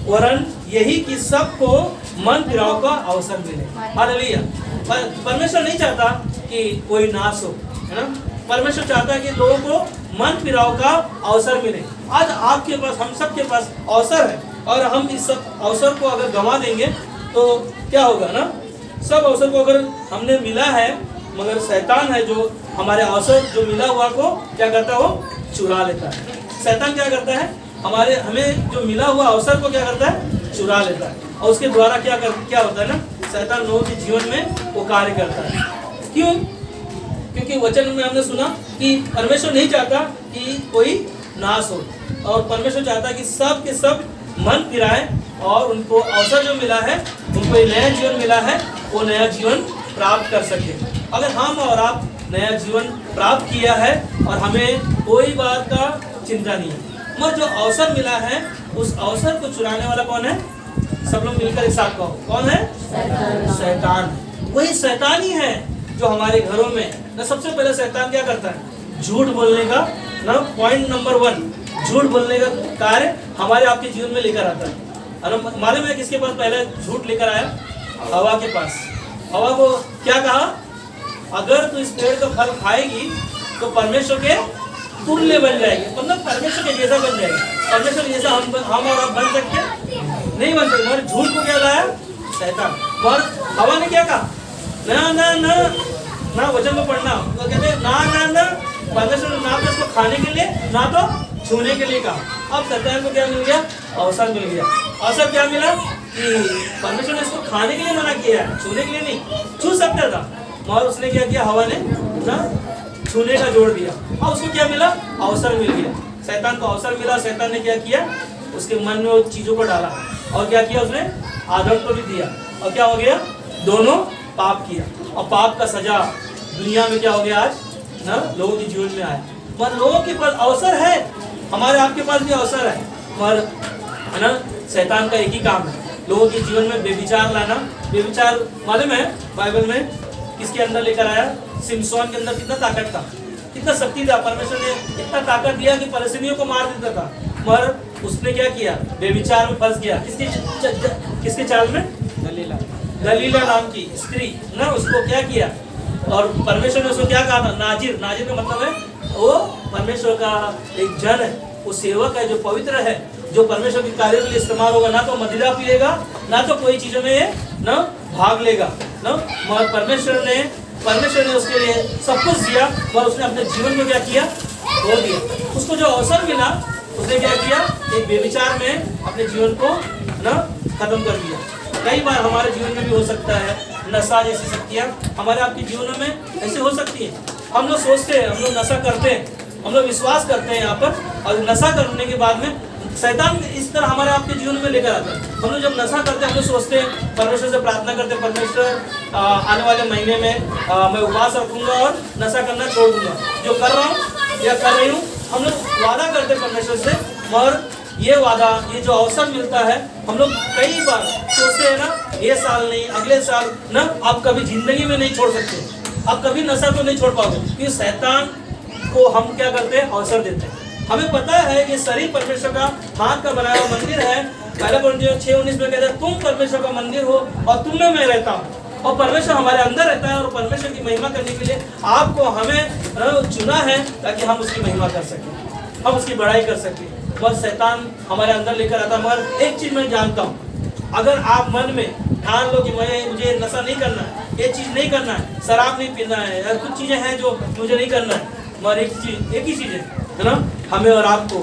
S1: वरन यही कि सबको मन फिराव का अवसर मिले। हालेलुया। परमेश्वर नहीं चाहता कि कोई नाश हो, है ना। परमेश्वर चाहता है कि लोगों को मन फिराव का अवसर मिले। आज आपके पास, हम सब के पास अवसर है और हम इस सब अवसर को अगर गंवा देंगे तो क्या होगा ना। सब अवसर को अगर हमने मिला है, मगर शैतान है जो हमारे अवसर जो मिला हुआ को क्या करता है, वो चुरा लेता है। शैतान क्या करता है, हमें जो मिला हुआ अवसर को क्या करता है, चुरा लेता है। और उसके द्वारा क्या होता है ना, शैतान लोगों के जीवन में वो कार्य करता है। क्यों? क्योंकि वचन में हमने सुना कि परमेश्वर नहीं चाहता कि कोई नाश हो, और परमेश्वर चाहता है कि सब के सब मन फिराए और उनको अवसर जो मिला है, उनको एक नया जीवन मिला है, वो नया जीवन प्राप्त कर सके। अगर हम और आप नया जीवन प्राप्त किया है और हमें कोई बात का चिंता नहीं है, मगर जो अवसर मिला है उस अवसर को चुराने वाला कौन है? सब लोग मिलकर एक साथ कहो, कौन है? शैतान। वही शैतान ही है जो हमारे घरों में ना, सबसे पहले शैतान क्या करता है, झूठ बोलने का ना, पॉइंट नंबर 1 झूठ बोलने का कार्य हमारे आपके जीवन में लेकर आता है। और मालूम है किसके पास पहले झूठ लेकर आया? हवा के पास। हवा को क्या कहा, अगर तू इस पेड़ का फल खाएगी तो परमेश्वर के तुल्य बन जाएगी, मतलब परमेश्वर के जैसा बन जाएगी। परमेश्वर जैसा हम और आप बन सकते नहीं बन सकते। हमारे झूठ को क्या लाया? शैतान। और हवा ने क्या कहा, ना ना ना ना, वचन में पढ़ना तो कहते हैं ना ना ना, परमेश्वर ने ना तो इसको खाने के लिए ना तो छूने के लिए कहा। अब शैतान को क्या मिल गया? अवसर मिल गया। अवसर क्या मिला कि परमेश्वर ने इसको खाने के लिए मना किया है, छूने के लिए नहीं। छू सकता था, मगर उसने क्या किया, हवा ने ना छूने का जोड़ दिया। अब उसको क्या मिला? अवसर मिल गया। शैतान को अवसर मिला, शैतान ने क्या किया, उसके मन में उन चीजों को डाला और क्या किया, उसने आदम को भी दिया, और क्या हो गया, दोनों पाप किया। और पाप का सजा दुनिया में क्या हो गया आज ना, लोगों के जीवन में आया। मगर लोगों के पास अवसर है, हमारे आपके पास भी अवसर है, मगर है ना, शैतान का एक ही काम है, लोगों के जीवन में बेविचार लाना। बेविचार मालूम है बाइबल में किसके अंदर लेकर आया? सिमसोन के अंदर कितना ताकत था, कितना शक्ति था। परमेश्वर ने इतना ताकत दिया कि फलस्तीनियों को मार देता था, मगर उसने क्या किया, बेविचार में फंस गया। किसके चाल में? दलीला नाम की स्त्री ना, उसको क्या किया, और परमेश्वर ने उसको क्या कहा था, नाजिर। नाजिर का मतलब है वो परमेश्वर का एक जन है, वो सेवक है जो पवित्र है, जो परमेश्वर के कार्य के लिए इस्तेमाल होगा। ना तो मदिरा पिएगा, ना तो कोई चीजों में ना भाग लेगा ना। मगर परमेश्वर ने उसके लिए सब कुछ दिया, और उसने अपने जीवन में क्या किया, खो दिया। उसको जो अवसर मिला उसने क्या किया, एक बेविचार में अपने जीवन को ना खत्म कर दिया। कई बार हमारे जीवन में भी हो सकता है, नशा जैसी शक्तियाँ हमारे आपके जीवनों में ऐसे हो सकती है। हम लोग सोचते हैं, हम लोग नशा करते हैं, हम लोग विश्वास करते हैं यहाँ पर, और नशा करने के बाद में शैतान इस तरह हमारे आपके जीवन में लेकर आता है। हम लोग जब नशा करते हैं, हम लोग सोचते हैं, परमेश्वर से प्रार्थना करते हैं, परमेश्वर आने वाले महीने में मैं उपवास रखूंगा और नशा करना छोड़ दूंगा। जो कर रहा हूँ या कर रही हूँ, हम लोग वादा करते हैं परमेश्वर से, मगर ये वादा, ये जो अवसर मिलता है, हम लोग कई बार सोचते हैं ना, ये साल नहीं, अगले साल ना, आप कभी जिंदगी में नहीं छोड़ सकते, आप कभी नशा तो नहीं छोड़ पाओगे। क्योंकि शैतान को हम क्या करते हैं, अवसर देते हैं। हमें पता है कि शरीर परमेश्वर का हाथ का बनाया हुआ मंदिर है। पहले Corinthians 6:19 में कहता है, तुम परमेश्वर का मंदिर हो और तुम में मैं रहता हूँ, और परमेश्वर हमारे अंदर रहता है। और परमेश्वर की महिमा करने के लिए आपको हमें चुना है, ताकि हम उसकी महिमा कर सकें, हम उसकी बड़ाई कर सकें। बस शैतान हमारे अंदर लेकर आता है। मगर एक चीज मैं जानता हूँ, अगर आप मन में ठान लो कि मुझे नशा नहीं करना है, ये चीज नहीं करना है, शराब नहीं पीना है, या कुछ चीजें हैं जो मुझे नहीं करना है, मगर एक ही चीज है ना, हमें और आपको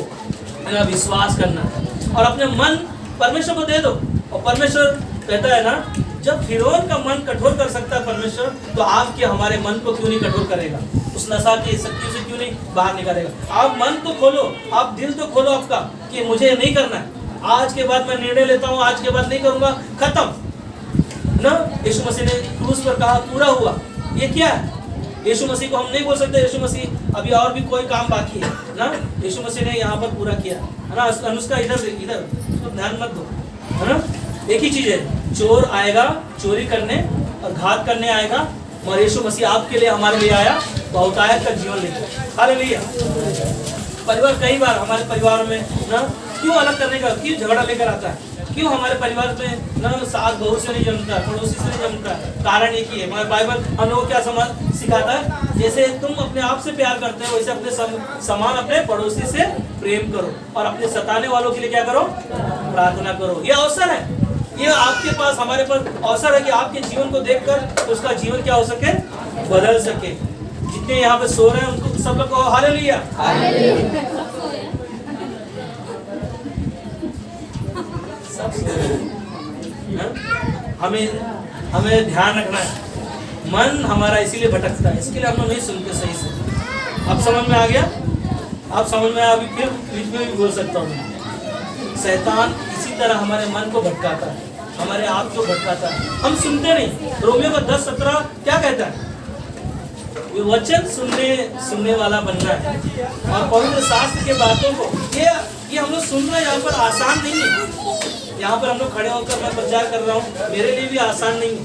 S1: है ना विश्वास करना है और अपने मन परमेश्वर को दे दो। और परमेश्वर कहता है ना, जब फिरौन का मन कठोर कर सकता है परमेश्वर, तो आपके हमारे मन को क्यों नहीं कठोर करेगा। उस नशा की शक्ति से क्यों नहीं बाहर निकालेगा। आप मन तो खोलो, आप दिल तो खोलो आपका कि मुझे नहीं करना है, आज के बाद मैं निर्णय लेता हूँ, आज के बाद नहीं करूंगा, खत्म ना। यीशु मसीह ने क्रूस पर कहा पूरा हुआ। ये क्या है? यीशु मसीह को हम नहीं बोल सकते यीशु मसीह अभी और भी कोई काम बाकी है ना। यीशु मसीह ने यहाँ पर पूरा किया है ना। अनुष्का इधर इधर उसको ध्यान मत दो, है ना। एक ही चीज है, चोर आएगा चोरी करने और घात करने आएगा, और यीशु मसीह आपके लिए हमारे लिए आया बहुतायत का जीवन लेकर। हालेलुया। परिवार कई बार हमारे परिवार में ना क्यों अलग करने का, क्यों झगड़ा लेकर आता है, क्यों हमारे परिवार में ना सास बहू से नहीं जमता, पड़ोसी से नहीं जमता। कारण एक ही है, हमारा बाइबल हम लोगों को क्या समझ सिखाता है, जैसे तुम अपने आप से प्यार करते हो वैसे अपने समान अपने पड़ोसी से प्रेम करो, और अपने सताने वालों के लिए क्या करो, प्रार्थना करो। ये अवसर है, ये आपके पास हमारे पास अवसर है कि आपके जीवन को देखकर उसका जीवन क्या हो सके, बदल सके। जितने यहाँ पे सो रहे हैं उनको सब लोग कहो हालेलुया। हमें ध्यान रखना है, मन हमारा इसीलिए भटकता है, इसके लिए हम लोग नहीं सुनते सही से। अब समझ में आ गया? आप समझ में अभी फिर बीच में भी बोल सकता हूँ। शैतान इसी तरह हमारे मन को भटकाता है, हमारे आप को भटकाता है, हम सुनते नहीं। रोमियो का 10:17 क्या कहता है? वचन सुनने वाला बनना है, और पवित्र शास्त्र के बातों को ये हम लोग सुन रहे हैं। यहाँ पर आसान नहीं है, यहाँ पर हम लोग खड़े होकर मैं प्रचार कर रहा हूँ, मेरे लिए भी आसान नहीं है,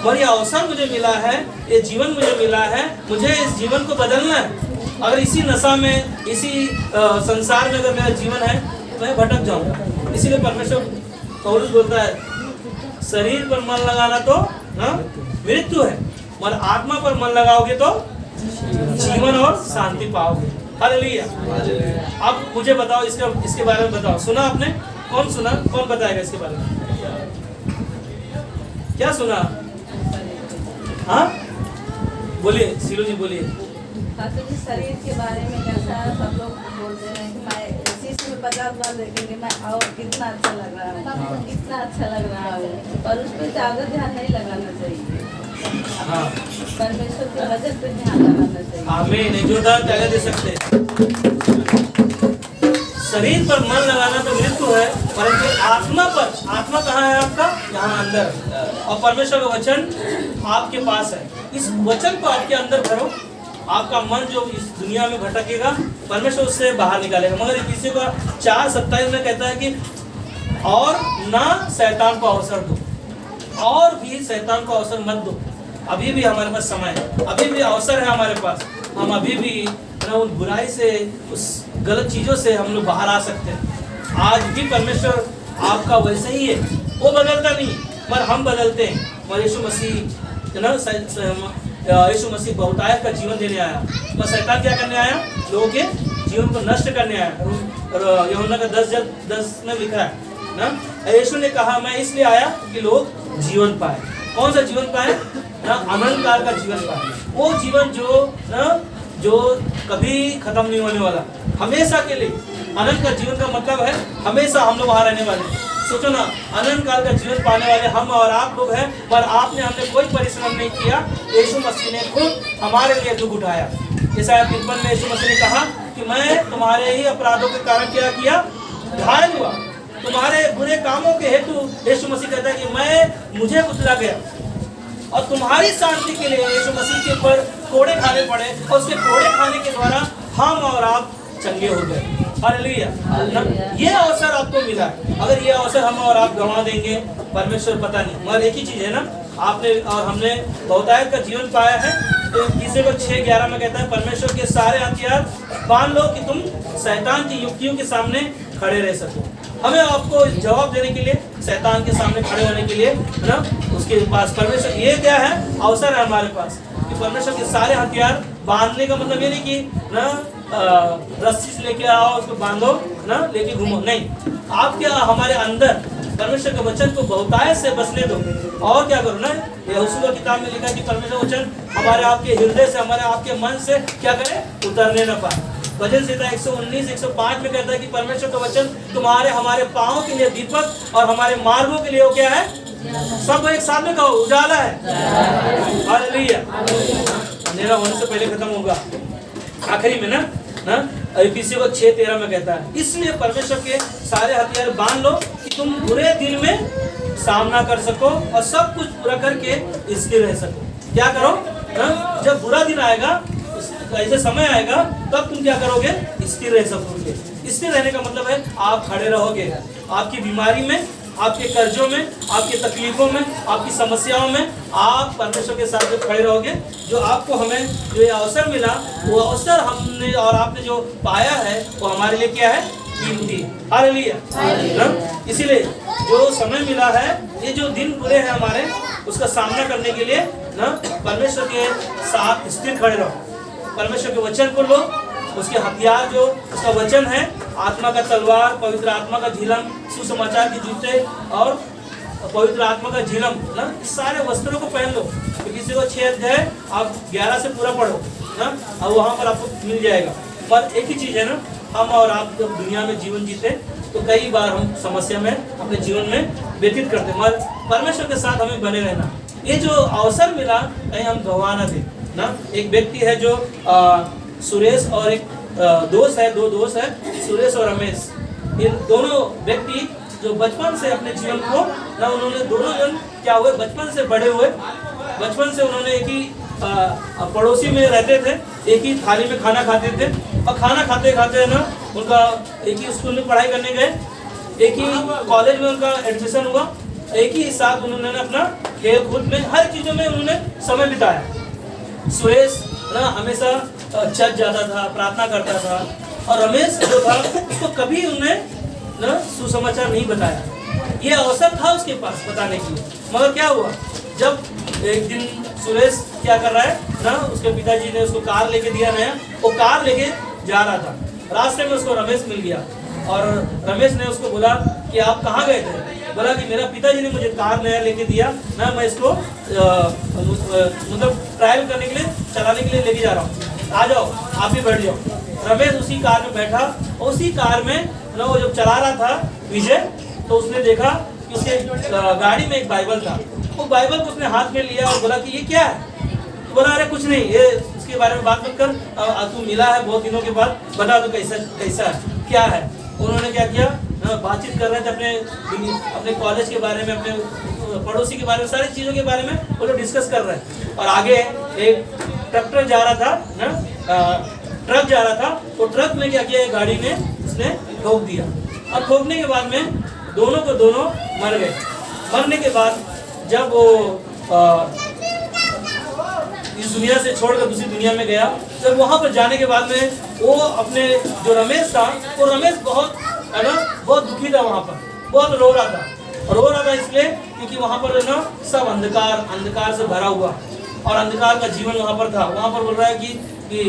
S1: और ये अवसर मुझे मिला है, ये जीवन मुझे मिला है, मुझे इस जीवन को बदलना है। अगर इसी नशा में, इसी संसार में अगर मेरा जीवन है तो मैं भटक जाऊंगा। इसीलिए परमेश्वर पौलुस बोलता है, शरीर पर मन लगाना तो मृत्यु है, और आत्मा पर मन लगाओगे तो जीवन और शांति पाओगे। हालेलुया। अब मुझे बताओ इसके बारे में बताओ। सुना आपने? कौन सुना? कौन बताएगा इसके बारे में? क्या सुना? हाँ बोलिए, सिलू जी बोलिए।
S4: शरीर के बारे में कैसा सब लोग बोलते हैं कि मैं शीशे में 50 बार देखेंगे मैं और कितना अच्छा लग रहा है, कितना अच्छा लग रहा है, पर उस पर ज़्यादा ध्यान नहीं लगाना चाहिए।
S1: हाँ,
S4: परमेश्वर के वचन पे ध्यान लगाना चाहिए।
S1: आमीन। जोरदार ताली दे सकते हैं। शरीर पर मन लगाना तो मृत्यु है, परंतु आत्मा कहाँ है आपका? यहाँ अंदर। और परमेश्वर का वचन आपके पास है, इस वचन को आपके अंदर भरो। आपका मन जो इस दुनिया में भटकेगा परमेश्वर उससे बाहर निकालेगा। मगर इसी को 4:27 में कहता है कि और ना शैतान को अवसर दो, और भी शैतान को अवसर मत दो। अभी भी हमारे पास समय है, अभी भी अवसर है हमारे पास, हम अभी भी उन बुराई से, उस गलत चीज़ों से हम लोग बाहर आ सकते हैं। आज भी परमेश्वर आपका वैसे ही है, वो बदलता नहीं, मगर हम बदलते हैं। और यीशु मसीह बहुतायत का जीवन देने आया, मगर शैतान क्या करने आया? लोगों के जीवन को नष्ट करने आया। यूहन्ना का 10:10 में लिखा है ना, यीशु ने कहा मैं इसलिए आया कि लोग जीवन पाए। कौन सा जीवन पाए? ना अनंत काल का जीवन पाए, वो जीवन जो कभी खत्म नहीं होने वाला, हमेशा के लिए। अनंत का जीवन का मतलब है हमेशा हम लोग वहाँ रहने वाले। सोचो ना, अनंत काल का जीवन पाने वाले हम और आप लोग हैं, पर हमने कोई परिश्रम नहीं किया। यीशु मसीह ने खुद हमारे लिए दुख उठाया। यशायाह 53 में यीशु मसीह ने कहा कि मैं तुम्हारे ही अपराधों के कारण क्या किया? घायल हुआ। तुम्हारे बुरे कामों के हेतु यीशु मसीह कहता है कि मुझे कुचला गया, और तुम्हारी शांति के लिए यीशु मसीह के ऊपर कोड़े खाने पड़े, और उसके कोड़े खाने के द्वारा हम और आप चंगे हो गए। हालेलुया। ये अवसर आपको मिला है, अगर ये अवसर हम और आप गंवा देंगे परमेश्वर पता नहीं। मगर एक ही चीज है ना, आपने और हमने बहुतायत का जीवन पाया है। तो किसी को 6:11 में कहता है परमेश्वर के सारे हथियार बांध लो कि तुम शैतान की युक्तियों के सामने खड़े रह सको। हमें आपको जवाब देने के लिए, शैतान के सामने खड़े होने के लिए, है ना, उसके पास परमेश्वर, ये क्या है? अवसर है हमारे पास कि परमेश्वर के सारे हथियार बांधने का मतलब ये नहीं कि ना रस्सी से लेके आओ उसको बांधो ना लेके घूमो, नहीं। आप क्या हमारे अंदर परमेश्वर के वचन को बहुतायत से बसने दो, और क्या करो ना, यहोशू की किताब में लिखा कि परमेश्वर वचन हमारे आपके हृदय से, हमारे आपके मन से क्या करे? उतरने न पाए। भजन संहिता 119, 105 में कहता है कि परमेश्वर का वचन तुम्हारे हमारे पाँव के लिए दीपक और हमारे मार्गों के लिए वो क्या है? सब एक साथ में कहो, उजाला है। हालेलुया। अंधेरा होने से पहले खत्म होगा, आखिरी में ना इफिसियों को 6:13 में कहता है। इसलिए परमेश्वर के सारे हथियार बांध लो कि तुम बुरे दिन में सामना कर सको और सब कुछ पूरा करके स्थिर रह सको। क्या करो ना, जब बुरा दिन आएगा, ऐसे समय आएगा, तब तुम क्या करोगे, स्थिर रह सकोगे। स्थिर रहने का मतलब है आप खड़े रहोगे, आपकी बीमारी में, आपके कर्जों में, आपकी तकलीफों में, आपकी समस्याओं में आप परमेश्वर के साथ जो खड़े रहोगे। जो आपको हमें जो ये अवसर मिला, वो अवसर हमने और आपने जो पाया है वो हमारे लिए क्या है, कीमती। हालेलुया। इसीलिए जो समय मिला है, ये जो दिन बुरे हैं हमारे, उसका सामना करने के लिए ना परमेश्वर के साथ स्थिर खड़े रहो। परमेश्वर के वचन को लो, उसके हथियार जो उसका वचन है, आत्मा का तलवार, पवित्र आत्मा का झिलम, सुसमाचार के जूते और पवित्र आत्मा का झिलम ना, इस सारे वस्त्रों को पहन लो। तो किसी को 6 अध्याय आप 11 से पूरा पढ़ो ना, और वहाँ पर आपको मिल जाएगा। पर एक ही चीज़ है ना, हम और आप जब दुनिया में जीवन जीते तो कई बार हम समस्या में अपने जीवन में व्यतीत करते हैं, मगर परमेश्वर के साथ हमें बने रहना। ये जो अवसर मिला, कहीं हम गंवा ना दें ना। एक व्यक्ति है जो सुरेश और एक दोस्त है, 2 दोस्त है, सुरेश और रमेश। ये दोनों व्यक्ति जो बचपन से अपने जीवन को ना, उन्होंने दोनों जन क्या हुए, बचपन से बड़े हुए, बचपन से उन्होंने एक ही पड़ोसी में रहते थे, एक ही थाली में खाना खाते थे, और खाना खाते खाते ना उनका एक ही स्कूल में पढ़ाई करने गए, एक ही कॉलेज में उनका एडमिशन हुआ, एक ही साथ उन्होंने अपना खेल कूद में हर चीज़ों में उन्होंने समय बिताया। सुरेश ना हमेशा चर्च जाता था, प्रार्थना करता था, और रमेश जो था उसको कभी उन्होंने ना सुसमाचार नहीं बताया। ये अवसर था उसके पास बताने के लिए, मगर क्या हुआ, जब एक दिन सुरेश क्या कर रहा है ना, उसके पिताजी ने उसको कार लेके दिया नया, वो कार लेके जा रहा था, रास्ते में उसको रमेश मिल गया, और रमेश ने उसको बोला कि आप कहाँ गए थे? बोला कि मेरा पिताजी ने मुझे कार नया लेके दिया ना, मैं इसको मतलब ट्रायल करने के लिए, चलाने के लिए लेके जा रहा हूँ, आ जाओ आप भी बैठ जाओ। रमेश उसी कार में बैठा, उसी कार में ना वो जब चला रहा था विजय, तो उसने देखा कि उसके गाड़ी में एक बाइबल था। वो बाइबल को उसने हाथ में लिया और बोला कि ये क्या है? तो बोला अरे कुछ नहीं, ये इसके बारे में बात मत कर, तू मिला है बहुत दिनों के बाद, बता दो कैसा क्या है। उन्होंने क्या किया, बातचीत कर रहे थे अपने कॉलेज के बारे में, अपने पड़ोसी के बारे में, सारी चीज़ों के बारे में वो लोग डिस्कस कर रहे हैं। और आगे एक ट्रैक्टर जा रहा था ना, ट्रक जा रहा था, तो ट्रक में क्या किया, गाड़ी ने उसने ठोक दिया, और ठोकने के बाद में दोनों को दोनों मर गए। मरने के बाद जब वो इस दुनिया से छोड़कर दूसरी दुनिया में गया, जब वहाँ पर जाने के बाद में वो अपने जो रमेश था, वो रमेश बहुत है ना, बहुत दुखी था, वहाँ पर बहुत रो रहा था इसलिए क्योंकि वहाँ पर ना सब अंधकार से भरा हुआ, और अंधकार का जीवन वहाँ पर था। वहाँ पर बोल रहा है कि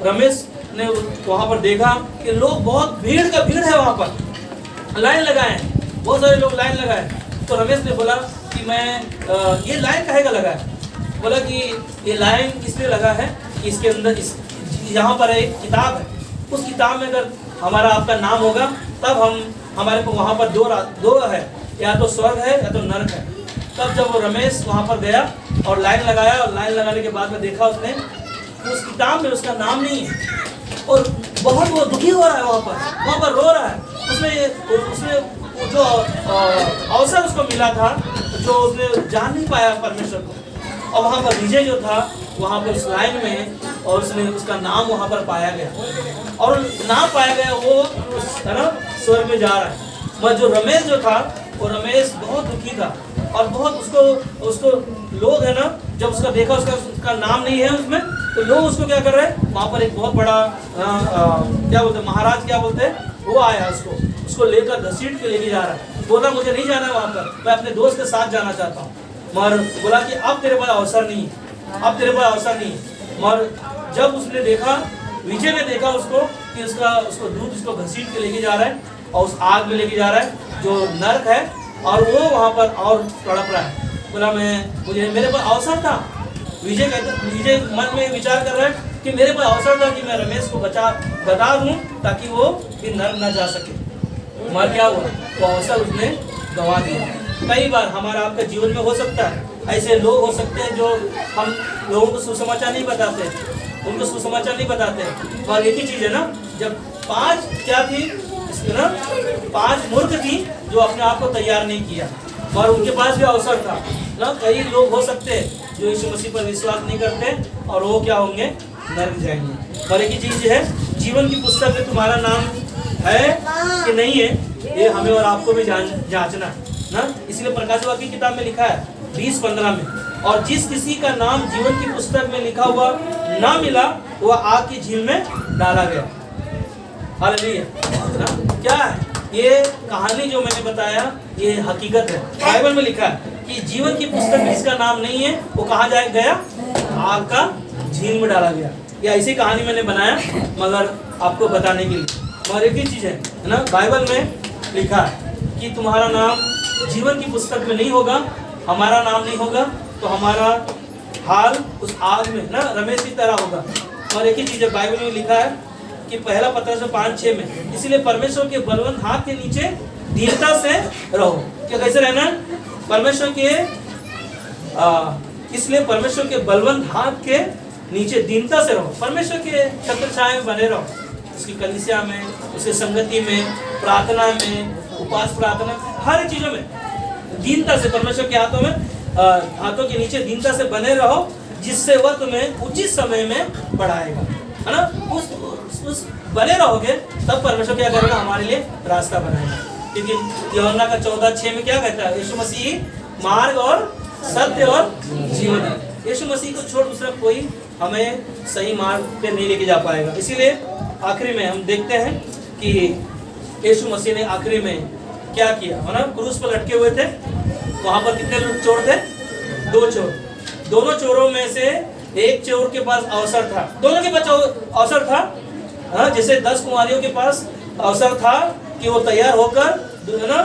S1: रमेश ने वहाँ पर देखा कि लोग बहुत भीड़ है, वहाँ पर लाइन लगाए हैं, बहुत सारे लोग लाइन लगाए। तो रमेश ने बोला कि मैं ये लाइन काहे का लगा है? बोला कि ये लाइन इसलिए लगा है कि इसके अंदर यहाँ पर एक किताब है, उस किताब में अगर हमारा आपका नाम होगा तब हमारे को वहाँ पर दो है, या तो स्वर्ग है या तो नरक है। तब जब वो रमेश वहाँ पर गया और लाइन लगाया, और लाइन लगाने के बाद में देखा उसने उस किताब में उसका नाम नहीं है, और बहुत वो दुखी हो रहा है, वहाँ पर रो रहा है। उसने जो अवसर उसको मिला था, जो उसने जान नहीं पाया परमेश्वर को, और वहाँ पर विजय जो था वहाँ पर उस लाइन में, और उसने उसका नाम वहाँ पर पाया गया, और नाम पाया गया, वो है ना स्वर्ग में जा रहा है। मगर जो रमेश जो था, वो रमेश बहुत दुखी था, और बहुत उसको लोग है ना, जब उसका देखा उसका नाम नहीं है उसमें, तो लोग उसको क्या कर रहे हैं, वहाँ पर एक बहुत बड़ा क्या बोलते हैं, महाराज क्या बोलते हैं, वो आया उसको लेकर घसीट के लेके जा रहा है। बोला मुझे नहीं जाना है वहाँ पर, मैं अपने दोस्त के साथ जाना चाहता हूँ। मगर बोला कि अब तेरे पास अवसर नहीं है, मगर जब उसने देखा, विजय ने देखा उसको कि उसको दूध उसको घसीट के लेके जा रहा है, और उस आग में लेके जा रहा है जो नर्क है, और वो वहाँ पर और तड़प रहा है। बोला मेरे पास अवसर था। विजय मन में विचार कर रहा है कि मेरे पास अवसर था कि मैं रमेश को बता दूं ताकि वो फिर नर्क ना जा सके, मगर क्या हुआ, वो अवसर उसने गंवा दिया। कई बार हमारा आपका जीवन में हो सकता है ऐसे लोग हो सकते हैं जो हम लोगों को सुसमाचार नहीं बताते, उनको सुसमाचार नहीं बताते। और एक ही चीज़ है ना, जब 5 क्या थी ना, 5 मूर्ख थी जो अपने आप को तैयार नहीं किया और उनके पास भी अवसर था ना। कई लोग हो सकते हैं जो यीशु मसीह पर विश्वास नहीं करते और वो क्या होंगे, नरक जाएंगे। और एक ही चीज़ है, जीवन की पुस्तक में तुम्हारा नाम है कि नहीं है, ये हमें और आपको भी जांचना ना। इसलिए प्रकाश वाक्य की किताब में लिखा है 20:15 में, और जिस किसी का नाम जीवन की पुस्तक में लिखा हुआ ना मिला वह आग की झील में डाला गया। हालेलुया। क्या है ये कहानी जो मैंने बताया, ये हकीकत है। बाइबल में लिखा है कि जीवन की पुस्तक में जिसका नाम नहीं है वो कहाँ गया, आग का झील में डाला गया। ये ऐसी कहानी मैंने बनाया मगर आपको बताने के लिए। और एक ही चीज़ है ना, बाइबल में लिखा है कि तुम्हारा नाम जीवन की पुस्तक में नहीं होगा, हमारा नाम नहीं होगा, तो हमारा हाल उस आग में ना रमेश की तरह होगा। और एक ही चीज़ है, बाइबल में लिखा है कि पहला पत्रस 5:6 में, इसलिए परमेश्वर के बलवंत हाथ के नीचे दीनता से रहो। क्या कैसे रहना है? परमेश्वर के इसलिए परमेश्वर के बलवंत हाथ के नीचे दीनता से रहो। परमेश्वर के छत्र छाया में बने रहो, उसकी कलीसिया में, उसकी संगति में, प्रार्थना में, उपवास प्रार्थना, हर चीज़ों में दीनता से, परमेश्वर के हाथों के नीचे दीनता से बने रहो, जिससे वह तुम्हें उचित समय में बढ़ाएगा, है ना। उस बने रहोगे तब परमेश्वर क्या करेगा, हमारे लिए रास्ता बनाएगा। क्योंकि यूहन्ना का 14:6 में क्या कहता है, यीशु मसीह मार्ग और सत्य और जीवन है। यीशु मसीह को छोड़ दूसरा कोई हमें सही मार्ग पे नहीं लेके जा पाएगा। इसीलिए आखिरी में हम देखते हैं कि यीशु मसीह ने आखिरी में क्या किया, है ना। क्रूस पर लटके हुए थे, वहाँ पर कितने चोर थे, 2 चोर। दोनों चोरों में से एक चोर के पास अवसर था, दोनों के पास अवसर था, हाँ, जैसे 10 कुंवारियों के पास अवसर था कि वो तैयार होकर ना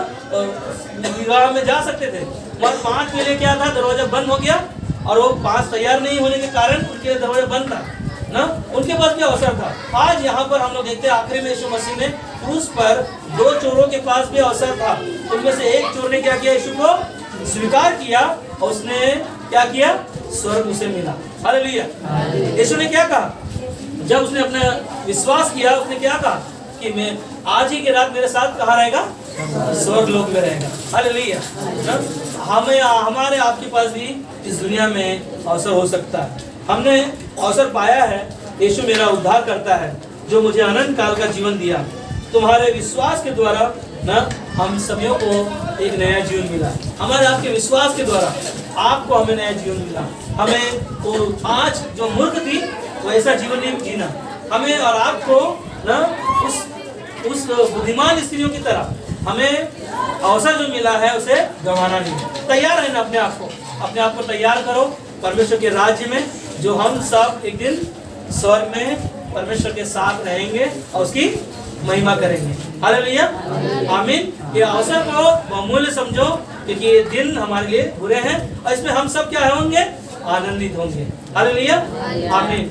S1: विवाह में जा सकते थे, मगर 5 के लिए क्या था, दरवाजा बंद हो गया और वो 5 तैयार नहीं होने के कारण उनके लिए दरवाजा बंद था ना, उनके पास भी अवसर था। आज यहाँ पर हम लोग देखते हैं आखिरी में यीशु मसीह ने क्रूस पर 2 चोरों के पास भी अवसर था। उनमें से एक चोर ने क्या किया, यीशु को स्वीकार किया और उसने क्या किया, स्वर्ग उसे मिला। हालेलुया। यीशु ने क्या कहा, जब उसने अपना विश्वास किया, उसने क्या कहा कि मैं आज ही की रात मेरे साथ कहाँ रहेगा, स्वर्ग लोक में रहेगा। हालेलुया। हमें हमारे आपके पास भी इस दुनिया में अवसर हो सकता है। हमने अवसर पाया है, यीशु मेरा उद्धार करता है जो मुझे अनंत काल का जीवन दिया। तुम्हारे विश्वास के द्वारा ना हम सभी को एक नया जीवन मिला। हमारे आपके विश्वास के द्वारा आपको हमें नया जीवन मिला। हमें वो 5 जो मूर्ख थी वैसा जीवन नहीं जीना, हमें और आपको ना उस बुद्धिमान स्त्रियों की तरह हमें अवसर जो मिला है उसे गंवाना नहीं। तैयार रहना, अपने आप को तैयार करो परमेश्वर के राज्य में, जो हम सब एक दिन स्वर्ग में परमेश्वर के साथ रहेंगे और उसकी महिमा करेंगे। हालेलुया, आमीन। ये अवसर को बहुमूल्य समझो, क्योंकि ये दिन हमारे लिए बुरे हैं और इसमें हम सब क्या होंगे, आनंदित होंगे। हालेलुया, आमीन।